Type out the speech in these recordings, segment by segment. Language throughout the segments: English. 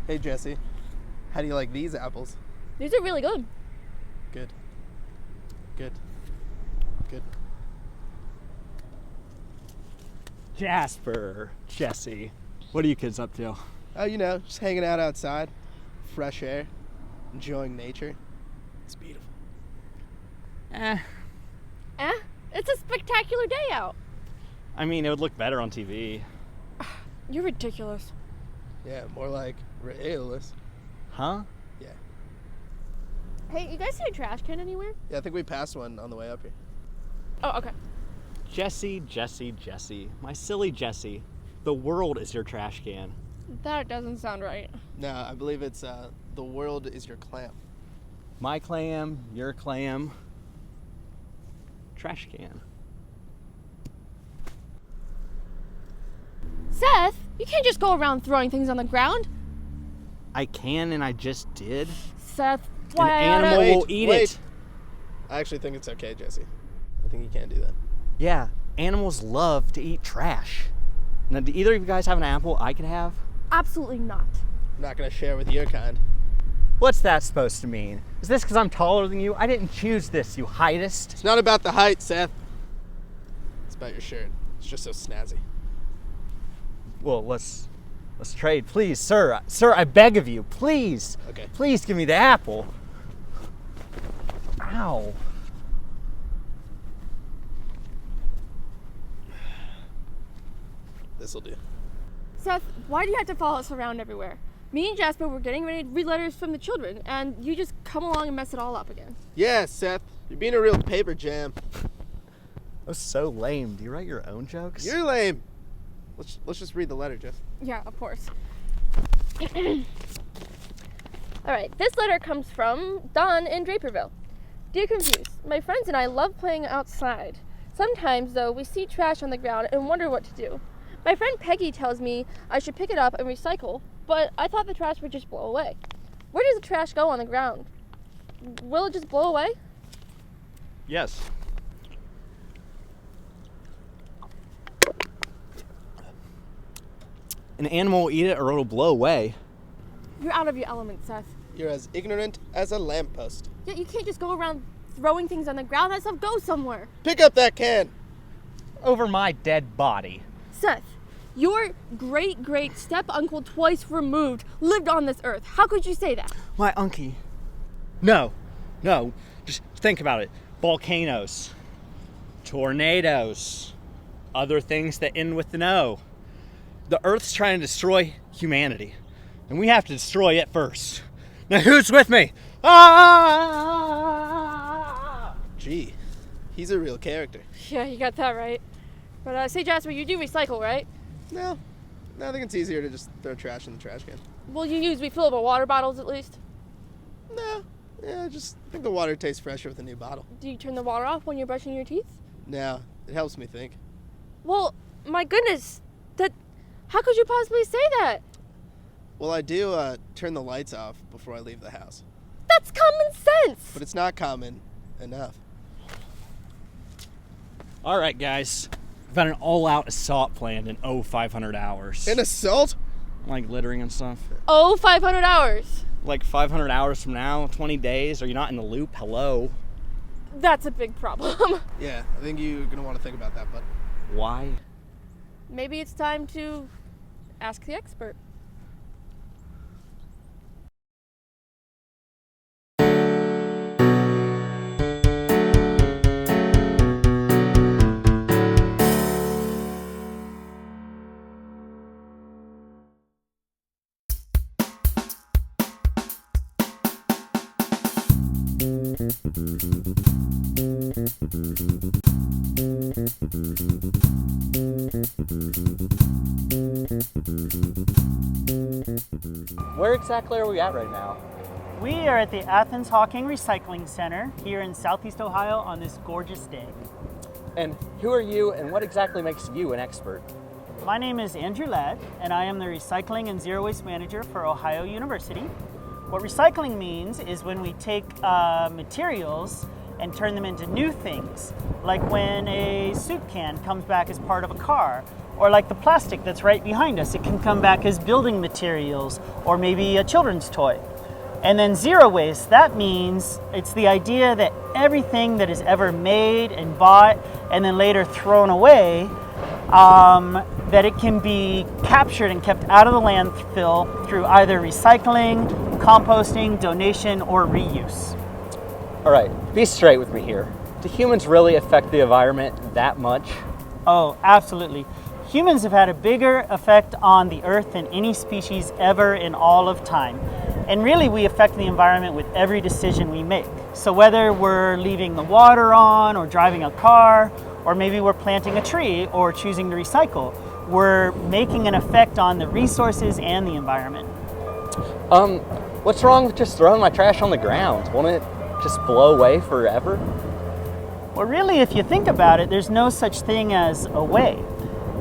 Hey, Jesse. How do you like these apples? These are really good. Good. Good. Good. Jasper, Jesse, what are you kids up to? Oh, just hanging out outside. Fresh air. Enjoying nature. It's beautiful. It's a spectacular day out. I mean, it would look better on TV. You're ridiculous. Yeah, more like ridiculous. Huh? Yeah. Hey, you guys see a trash can anywhere? Yeah, I think we passed one on the way up here. Oh, okay. Jesse, my silly Jesse. The world is your trash can. That doesn't sound right. No, I believe it's the world is your clam. My clam, your clam. Trash can. Seth, you can't just go around throwing things on the ground. I can and I just did. Seth, An why animal will eat it. I actually think it's okay, Jesse. I think you can't do that. Yeah, animals love to eat trash. Now, do either of you guys have an apple I could have? Absolutely not. I'm not gonna share with your kind. What's that supposed to mean? Is this because I'm taller than you? I didn't choose this, you heightist. It's not about the height, Seth. It's about your shirt. It's just so snazzy. Well, let's trade, please, sir. Sir, I beg of you, please. Okay. Please give me the apple. Ow. This'll do. Seth, why do you have to follow us around everywhere? Me and Jasper were getting ready to read letters from the children, and you just come along and mess it all up again. Yeah, Seth. You're being a real paper jam. That was so lame. Do you write your own jokes? You're lame. Let's just read the letter, Jeff. Yeah, of course. All right, this letter comes from Don in Draperville. Dear Confused, my friends and I love playing outside. Sometimes, though, we see trash on the ground and wonder what to do. My friend Peggy tells me I should pick it up and recycle, but I thought the trash would just blow away. Where does the trash go on the ground? Will it just blow away? Yes. An animal will eat it or it'll blow away. You're out of your element, Seth. You're as ignorant as a lamppost. Yeah, you can't just go around throwing things on the ground. That stuff goes somewhere. Pick up that can. Over my dead body. Seth, your great step-uncle twice removed lived on this earth. How could you say that? My unkie. No. Just think about it. Volcanoes. Tornadoes. Other things that end with an O. The Earth's trying to destroy humanity. And we have to destroy it first. Now who's with me? Ah! Gee, he's a real character. Yeah, you got that right. But say, Jasper, you do recycle, right? No, I think it's easier to just throw trash in the trash can. Will you use refillable water bottles at least? No, I just think the water tastes fresher with a new bottle. Do you turn the water off when you're brushing your teeth? No, it helps me think. Well, my goodness, how could you possibly say that? Well, I do turn the lights off before I leave the house. That's common sense. But it's not common enough. All right, guys. I've had an all-out assault planned in 500 hours. An assault? Like littering and stuff. 500 hours. Like 500 hours from now, 20 days. Are you not in the loop? Hello? That's a big problem. Yeah, I think you're going to want to think about that, bud. Why? Maybe it's time to ask the expert. Where exactly are we at right now? We are at the Athens Hawking Recycling Center here in Southeast Ohio on this gorgeous day. And who are you and what exactly makes you an expert? My name is Andrew Ladd and I am the Recycling and Zero Waste Manager for Ohio University. What recycling means is when we take materials and turn them into new things, like when a soup can comes back as part of a car, Or like the plastic that's right behind us, it can come back as building materials or maybe a children's toy. And then zero waste, that means it's the idea that everything that is ever made and bought and then later thrown away, that it can be captured and kept out of the landfill through either recycling, composting, donation, or reuse. All right, be straight with me here. Do humans really affect the environment that much? Oh, absolutely. Humans have had a bigger effect on the earth than any species ever in all of time. And really, we affect the environment with every decision we make. So whether we're leaving the water on or driving a car, or maybe we're planting a tree or choosing to recycle, we're making an effect on the resources and the environment. What's wrong with just throwing my trash on the ground? Won't it just blow away forever? Well, really, if you think about it, there's no such thing as away.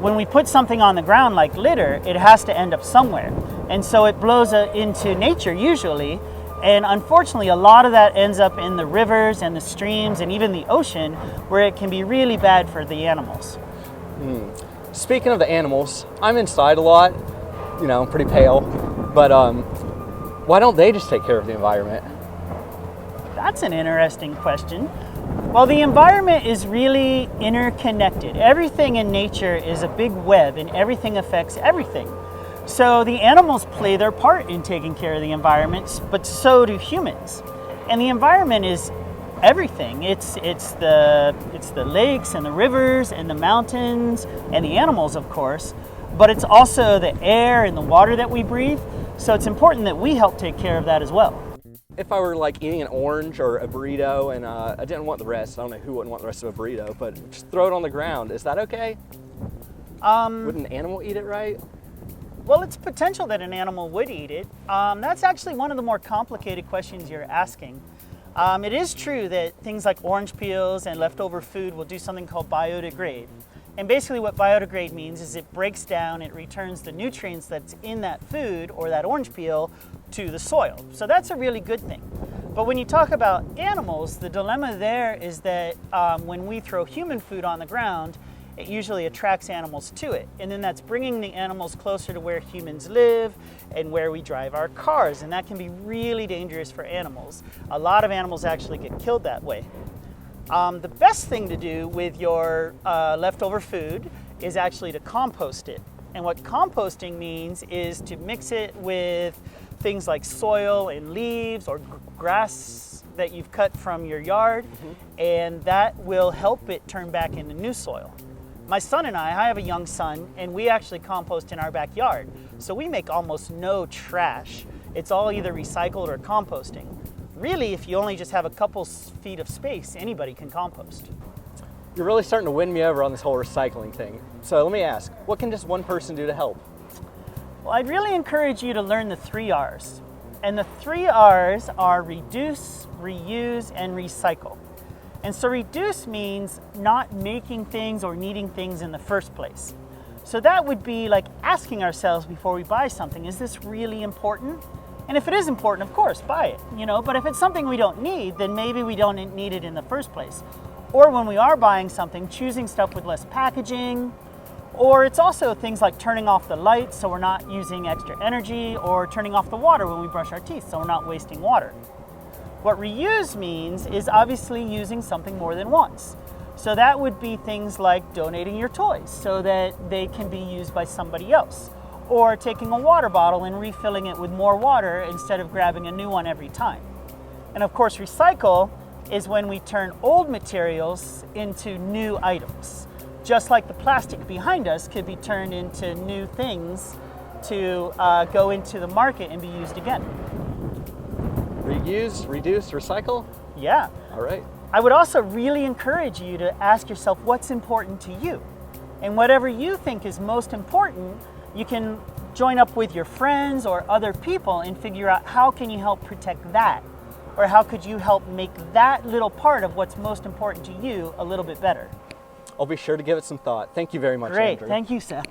When we put something on the ground like litter, it has to end up somewhere. And so it blows into nature usually. And unfortunately, a lot of that ends up in the rivers and the streams and even the ocean, where it can be really bad for the animals. Speaking of the animals, I'm inside a lot, pretty pale, but why don't they just take care of the environment? That's an interesting question. Well, the environment is really interconnected. Everything in nature is a big web and everything affects everything. So the animals play their part in taking care of the environment, but so do humans. And the environment is everything. It's the lakes and the rivers and the mountains and the animals, of course, but it's also the air and the water that we breathe. So it's important that we help take care of that as well. If I were like eating an orange or a burrito and I didn't want the rest, I don't know who wouldn't want the rest of a burrito, but just throw it on the ground, is that okay? Would an animal eat it, right? Well, it's potential that an animal would eat it. That's actually one of the more complicated questions you're asking. It is true that things like orange peels and leftover food will do something called biodegrade. And basically what biodegrade means is it breaks down, it returns the nutrients that's in that food or that orange peel to the soil. So that's a really good thing. But when you talk about animals, the dilemma there is that when we throw human food on the ground, it usually attracts animals to it. And then that's bringing the animals closer to where humans live and where we drive our cars. And that can be really dangerous for animals. A lot of animals actually get killed that way. The best thing to do with your leftover food is actually to compost it. And what composting means is to mix it with things like soil and leaves or grass that you've cut from your yard, and that will help it turn back into new soil. My son and I have a young son, and we actually compost in our backyard. So we make almost no trash. It's all either recycled or composting. Really, if you only just have a couple feet of space, anybody can compost. You're really starting to win me over on this whole recycling thing. So let me ask, what can just one person do to help? Well, I'd really encourage you to learn the 3 R's. And the 3 R's are reduce, reuse, and recycle. And so reduce means not making things or needing things in the first place. So that would be like asking ourselves before we buy something, is this really important? And if it is important, of course, buy it, but if it's something we don't need, then maybe we don't need it in the first place. Or when we are buying something, choosing stuff with less packaging, or it's also things like turning off the lights so we're not using extra energy, or turning off the water when we brush our teeth so we're not wasting water. What reuse means is obviously using something more than once. So that would be things like donating your toys so that they can be used by somebody else, or taking a water bottle and refilling it with more water instead of grabbing a new one every time. And of course, recycle is when we turn old materials into new items. Just like the plastic behind us could be turned into new things to go into the market and be used again. Reuse, reduce, recycle? Yeah. All right. I would also really encourage you to ask yourself what's important to you. And whatever you think is most important, you can join up with your friends or other people and figure out how can you help protect that, or how could you help make that little part of what's most important to you a little bit better. I'll be sure to give it some thought. Thank you very much, Great. Andrew. Thank you, Seth.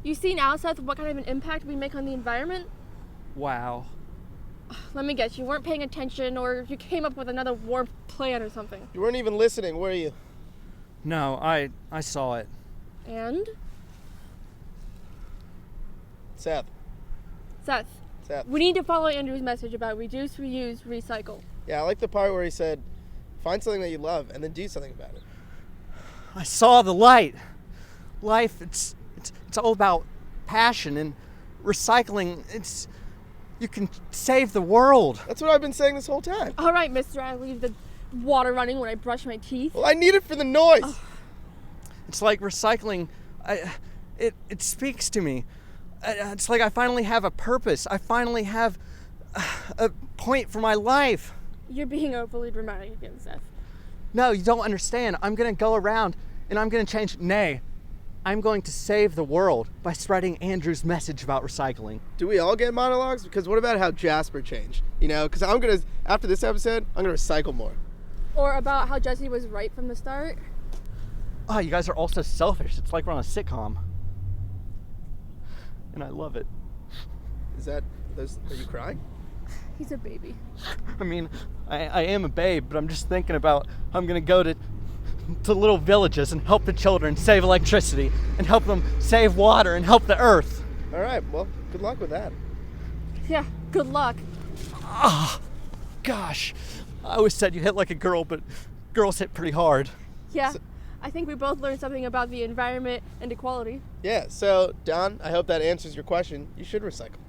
You see now, Seth, what kind of an impact we make on the environment? Wow. Let me guess, you weren't paying attention, or you came up with another warped plan or something. You weren't even listening, were you? No, I saw it. And? Seth. Seth, we need to follow Andrew's message about reduce, reuse, recycle. Yeah, I like the part where he said, find something that you love and then do something about it. I saw the light. Life, it's all about passion, and recycling, you can save the world. That's what I've been saying this whole time. All right, mister, I leave the water running when I brush my teeth. Well, I need it for the noise. Oh. It's like recycling, it speaks to me. It's like I finally have a purpose. I finally have a point for my life. You're being overly dramatic again, Seth. No, you don't understand. I'm going to go around and I'm going to change. Nay, I'm going to save the world by spreading Andrew's message about recycling. Do we all get monologues? Because what about how Jasper changed? You know, because after this episode, I'm going to recycle more. Or about how Jesse was right from the start. Oh, you guys are all so selfish. It's like we're on a sitcom. And I love it. Are you crying? He's a baby. I mean, I am a babe, but I'm just thinking about how I'm going to go to little villages and help the children save electricity and help them save water and help the earth. All right, well, good luck with that. Yeah, good luck. Ah, gosh. I always said you hit like a girl, but girls hit pretty hard. Yeah, I think we both learned something about the environment and equality. Yeah, so, Don, I hope that answers your question. You should recycle.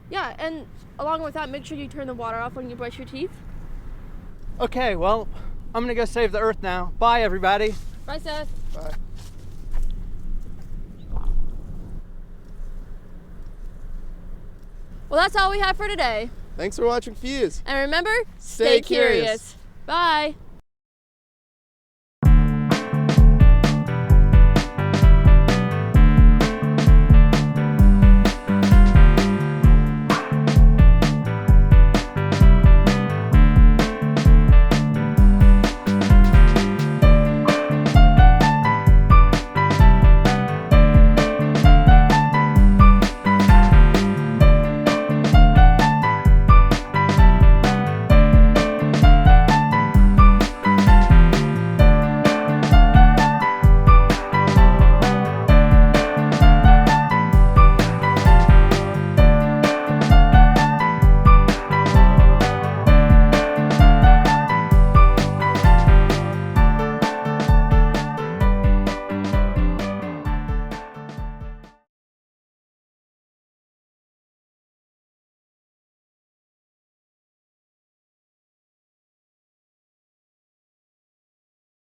Yeah, and along with that, make sure you turn the water off when you brush your teeth. Okay, well, I'm going to go save the earth now. Bye, everybody. Bye, Seth. Bye. Well, that's all we have for today. Thanks for watching Fuse. And remember, Stay curious. Bye.